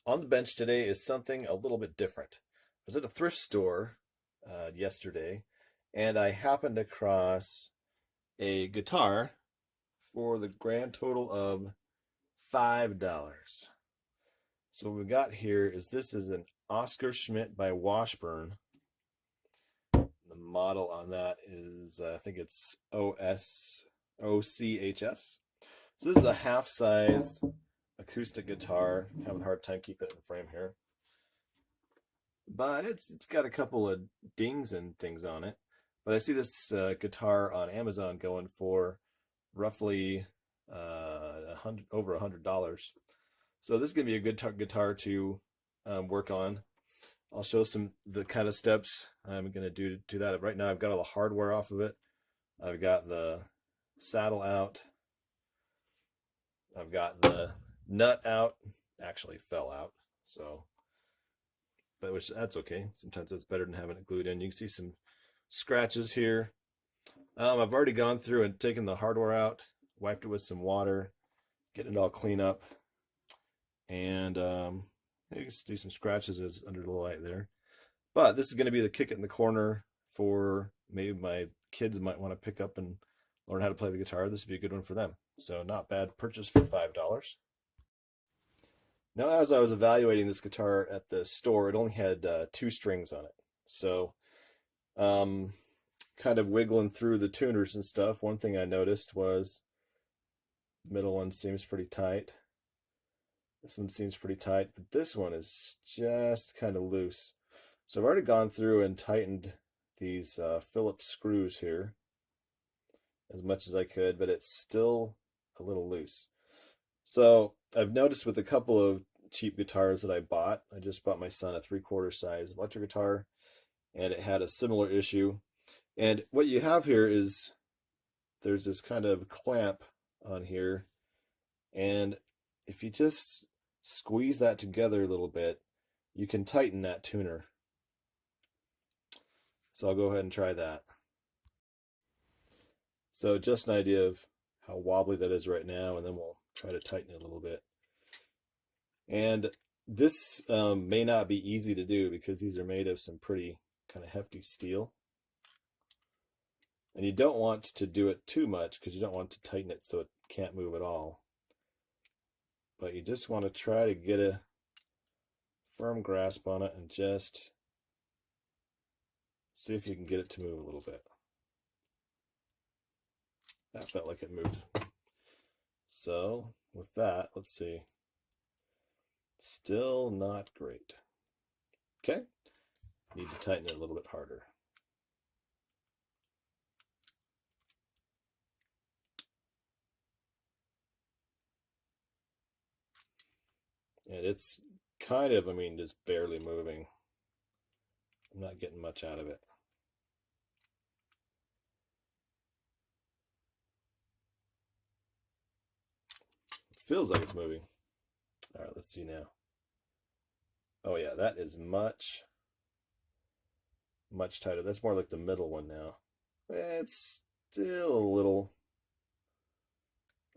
On the bench today is something a little bit different. I was at a thrift store yesterday and I happened across a guitar for the grand total of $5. So what we got here is this is an Oscar Schmidt by Washburn. The model on that is I think it's OSOCHS. So this is a half size acoustic guitar. I'm having a hard time keeping it in frame here. But it's got a couple of dings and things on it. But I see this guitar on Amazon going for roughly over $100. So this is gonna be a good guitar to work on. I'll show the kind of steps I'm gonna do to do that. Right now I've got all the hardware off of it. I've got the saddle out. I've got the nut out. Actually fell out, so but that's okay. Sometimes it's better than having it glued in. You can see some scratches here. I've already gone through and taken the hardware out, wiped it with some water, getting it all clean up, and you can see some scratches under the light there. But this is going to be the kick it in the corner for maybe my kids might want to pick up and learn how to play the guitar. This would be a good one for them. So not bad purchase for $5. Now, as I was evaluating this guitar at the store, it only had 2 strings on it. So kind of wiggling through the tuners and stuff, one thing I noticed was the middle one seems pretty tight. This one seems pretty tight, but this one is just kind of loose. So I've already gone through and tightened these Phillips screws here as much as I could, but it's still a little loose. So I've noticed with a couple of cheap guitars that I just bought my son a 3/4 size electric guitar, and it had a similar issue. And what you have here is there's this kind of clamp on here, and if you just squeeze that together a little bit, you can tighten that tuner. So I'll go ahead and try that. So just an idea of how wobbly that is right now, and then we'll try to tighten it a little bit. And this may not be easy to do because these are made of some pretty kind of hefty steel. And you don't want to do it too much because you don't want to tighten it so it can't move at all. But you just want to try to get a firm grasp on it and just see if you can get it to move a little bit. That felt like it moved. So with that, let's see. Still not great. Okay, need to tighten it a little bit harder. And it's kind of, just barely moving. I'm not getting much out of it. It feels like it's moving. All right, let's see now. Oh yeah, that is much tighter. That's more like the middle one now. It's still a little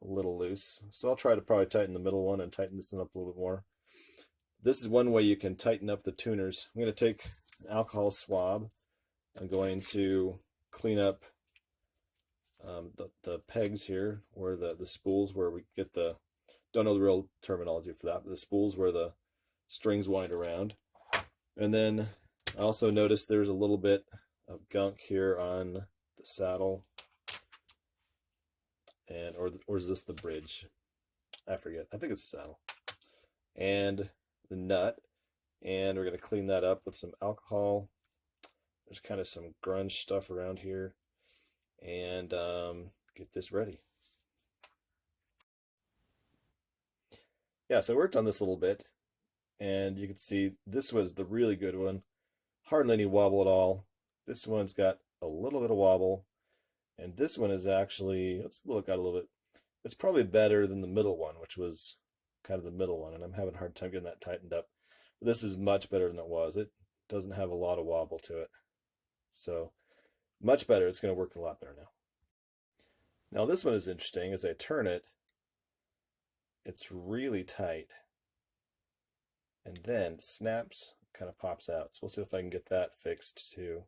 loose. So I'll try to probably tighten the middle one and tighten this one up a little bit more. This is one way you can tighten up the tuners. I'm going to take an alcohol swab. I'm going to clean up the pegs here, where the spools where we get the, don't know the real terminology for that, but the spools where the strings wind around. And then I also noticed there's a little bit of gunk here on the saddle. And or is this the bridge? I forget. I think it's the saddle. And the nut. And we're going to clean that up with some alcohol. There's kind of some grunge stuff around here. And get this ready. Yeah, so I worked on this a little bit. And you can see this was the really good one. Hardly any wobble at all. This one's got a little bit of wobble. And this one is actually, let's look at a little bit. It's probably better than the middle one, which was kind of the middle one. And I'm having a hard time getting that tightened up. But this is much better than it was. It doesn't have a lot of wobble to it. So much better. It's going to work a lot better now. Now this one is interesting. As I turn it, it's really tight. and then it snaps, kind of pops out. So we'll see if I can get that fixed too.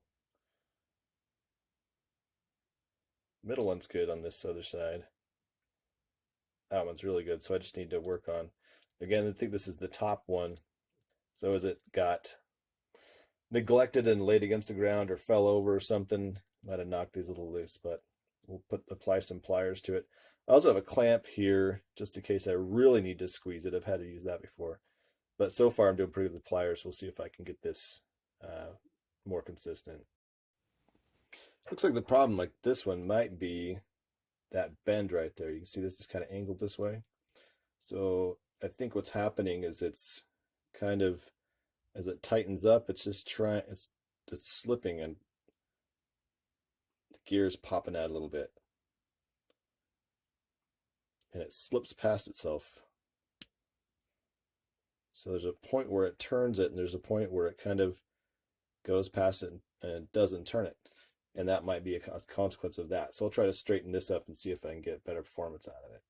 Middle one's good on this other side. That one's really good, so I just need to work on, again, I think this is the top one. So as it got neglected and laid against the ground or fell over or something, might have knocked these a little loose, but we'll apply some pliers to it. I also have a clamp here just in case I really need to squeeze it. I've had to use that before, but so far I'm doing pretty good with pliers. We'll see if I can get this more consistent. Looks like the problem, like this one, might be that bend right there. You can see this is kind of angled this way. So I think what's happening is it's kind of, as it tightens up, it's just it's slipping and the gear's popping out a little bit. And it slips past itself. So there's a point where it turns it, and there's a point where it kind of goes past it and doesn't turn it. And that might be a consequence of that. So I'll try to straighten this up and see if I can get better performance out of it.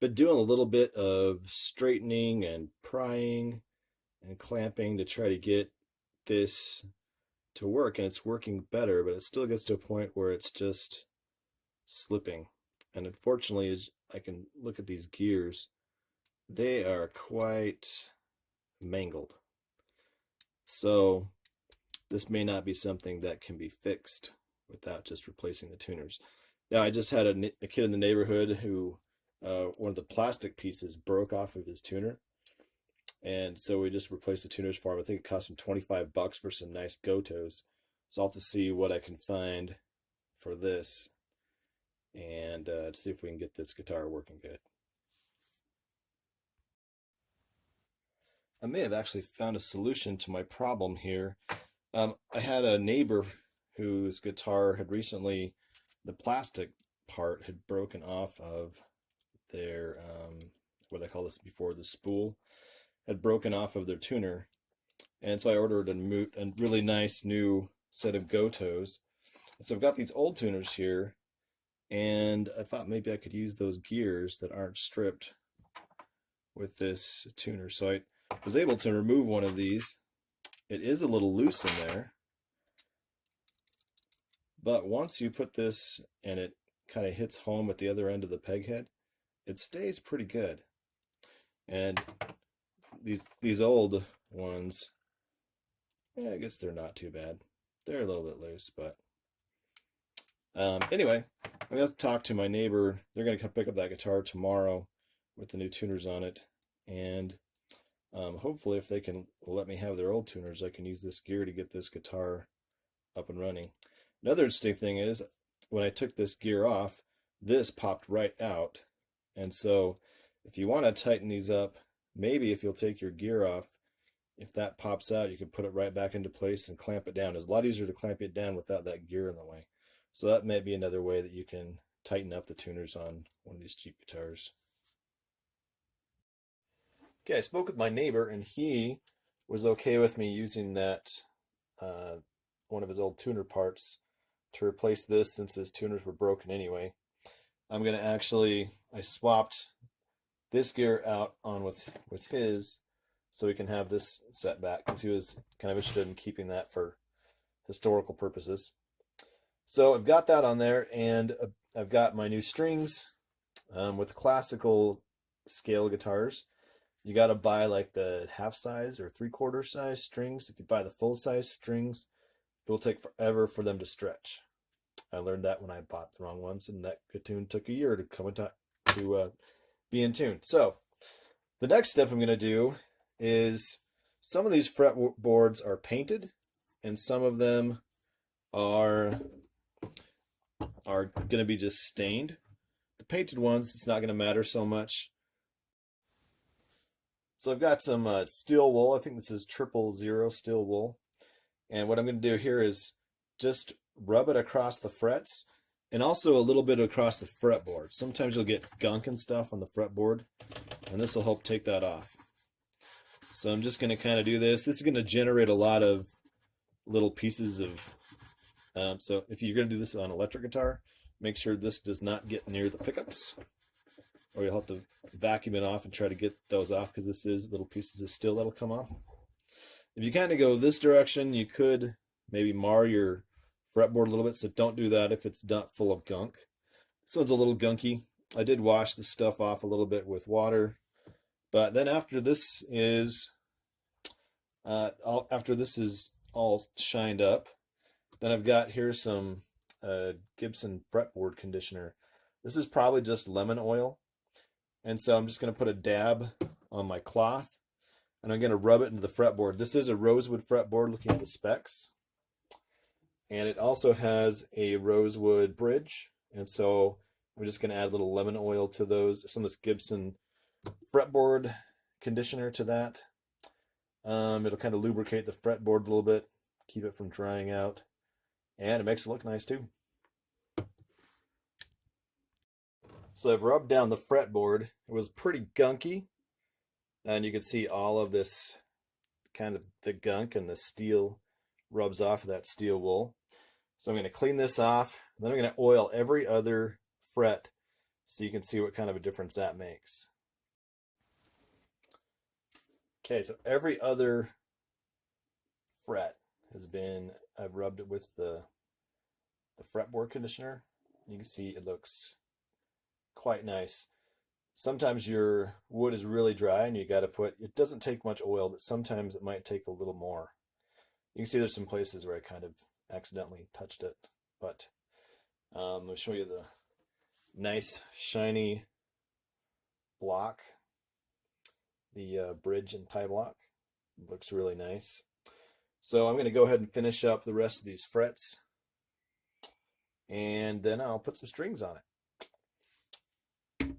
But doing a little bit of straightening and prying and clamping to try to get this to work, and it's working better, but it still gets to a point where it's just slipping. And unfortunately, as I can look at these gears, they are quite mangled. So this may not be something that can be fixed without just replacing the tuners. Now, I just had a kid in the neighborhood who one of the plastic pieces broke off of his tuner, and so we just replaced the tuners for him. I think it cost him $25 for some nice Gotos. So I'll have to see what I can find for this and see if we can get this guitar working good. I may have actually found a solution to my problem here. I had a neighbor whose guitar had recently, the plastic part had broken off of their, what I call this before, the spool had broken off of their tuner. And so I ordered a really nice new set of Gotos. And so I've got these old tuners here, and I thought maybe I could use those gears that aren't stripped with this tuner. So I was able to remove one of these. It is a little loose in there, but once you put this and it kind of hits home at the other end of the peg head, it stays pretty good. And these old ones, yeah, I guess they're not too bad. They're a little bit loose, but anyway, I'm going to talk to my neighbor. They're going to come pick up that guitar tomorrow with the new tuners on it, and hopefully if they can let me have their old tuners, I can use this gear to get this guitar up and running. Another interesting thing is when I took this gear off, this popped right out. And so if you want to tighten these up, maybe if you'll take your gear off, if that pops out, you can put it right back into place and clamp it down. It's a lot easier to clamp it down without that gear in the way. So that may be another way that you can tighten up the tuners on one of these cheap guitars. Okay, I spoke with my neighbor, and he was okay with me using that one of his old tuner parts to replace this, since his tuners were broken anyway. I'm going to actually, I swapped this gear out on with his, so we can have this set back, because he was kind of interested in keeping that for historical purposes. So I've got that on there, and I've got my new strings. With classical scale guitars, you got to buy like the half size or 3/4 size strings. If you buy the full size strings, it will take forever for them to stretch. I learned that when I bought the wrong ones, and that tune took a year to come into be in tune. So the next step I'm going to do is, some of these fretboards are painted, and some of them are going to be just stained. The painted ones, it's not going to matter so much. So I've got some steel wool. I think this is 000 steel wool. And what I'm going to do here is just rub it across the frets, and also a little bit across the fretboard. Sometimes you'll get gunk and stuff on the fretboard, and this will help take that off. So I'm just going to kind of do this. This is going to generate a lot of little pieces of, so if you're going to do this on an electric guitar, make sure this does not get near the pickups. or you'll have to vacuum it off and try to get those off, because this is little pieces of steel that'll come off. If you kind of go this direction, you could maybe mar your fretboard a little bit, so don't do that if it's not full of gunk. This one's a little gunky. I did wash the stuff off a little bit with water, but then after this is all shined up, then I've got here some Gibson fretboard conditioner. This is probably just lemon oil, and so I'm just going to put a dab on my cloth, and I'm going to rub it into the fretboard. This is a rosewood fretboard, looking at the specs, and it also has a rosewood bridge, and so I'm just going to add a little lemon oil to those, some of this Gibson fretboard conditioner to that. It'll kind of lubricate the fretboard a little bit, keep it from drying out, and it makes it look nice too. So I've rubbed down the fretboard. It was pretty gunky, and you can see all of this kind of the gunk, and the steel rubs off of that steel wool. So I'm going to clean this off, then I'm going to oil every other fret so you can see what kind of a difference that makes. Okay, so every other fret I've rubbed it with the fretboard conditioner. You can see it looks quite nice. Sometimes your wood is really dry and you got to it doesn't take much oil, but sometimes it might take a little more. You can see there's some places where I kind of accidentally touched it, but I'll show you the nice shiny block, the bridge and tie block. It looks really nice. So I'm going to go ahead and finish up the rest of these frets, and then I'll put some strings on it.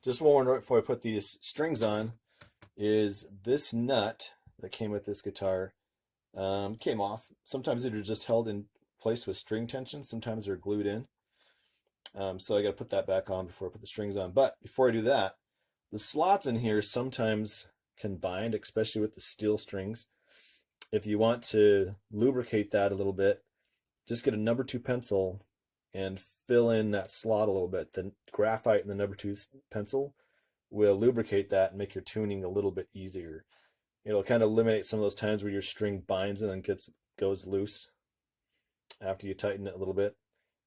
Just one more before I put these strings on is this nut that came with this guitar came off. Sometimes they're just held in place with string tension, sometimes they're glued in. So I got to put that back on before I put the strings on. But before I do that, the slots in here sometimes can bind, especially with the steel strings. If you want to lubricate that a little bit, just get a number 2 pencil and fill in that slot a little bit. The graphite in the number 2 pencil will lubricate that and make your tuning a little bit easier. It'll kind of eliminate some of those times where your string binds and then goes loose after you tighten it a little bit,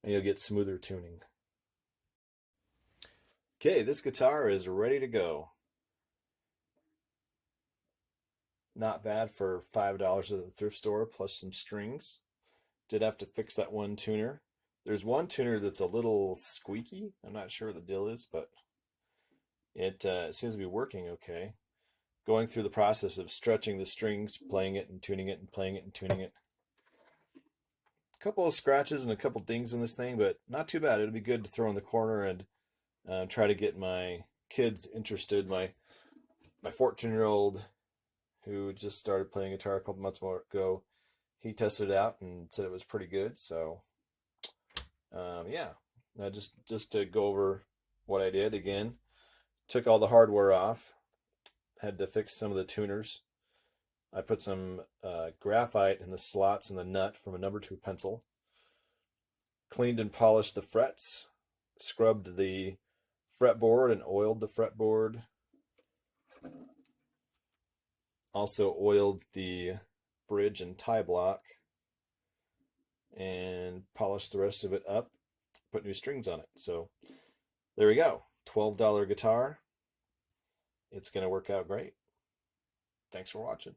and you'll get smoother tuning. Okay, this guitar is ready to go. Not bad for $5 at the thrift store, plus some strings. Did have to fix that one tuner. There's one tuner that's a little squeaky. I'm not sure what the deal is, but it seems to be working okay. Going through the process of stretching the strings, playing it and tuning it, and playing it and tuning it. A couple of scratches and a couple dings in this thing, but not too bad. It'll be good to throw in the corner and try to get my kids interested. My 14-year-old, who just started playing guitar a couple months ago, he tested it out and said it was pretty good. So yeah, just to go over what I did again, took all the hardware off, had to fix some of the tuners. I put some graphite in the slots in the nut from a number 2 pencil, cleaned and polished the frets, scrubbed the fretboard and oiled the fretboard. Also oiled the bridge and tie block and polished the rest of it up, put new strings on it. So there we go, $12 guitar. It's going to work out great. Thanks for watching.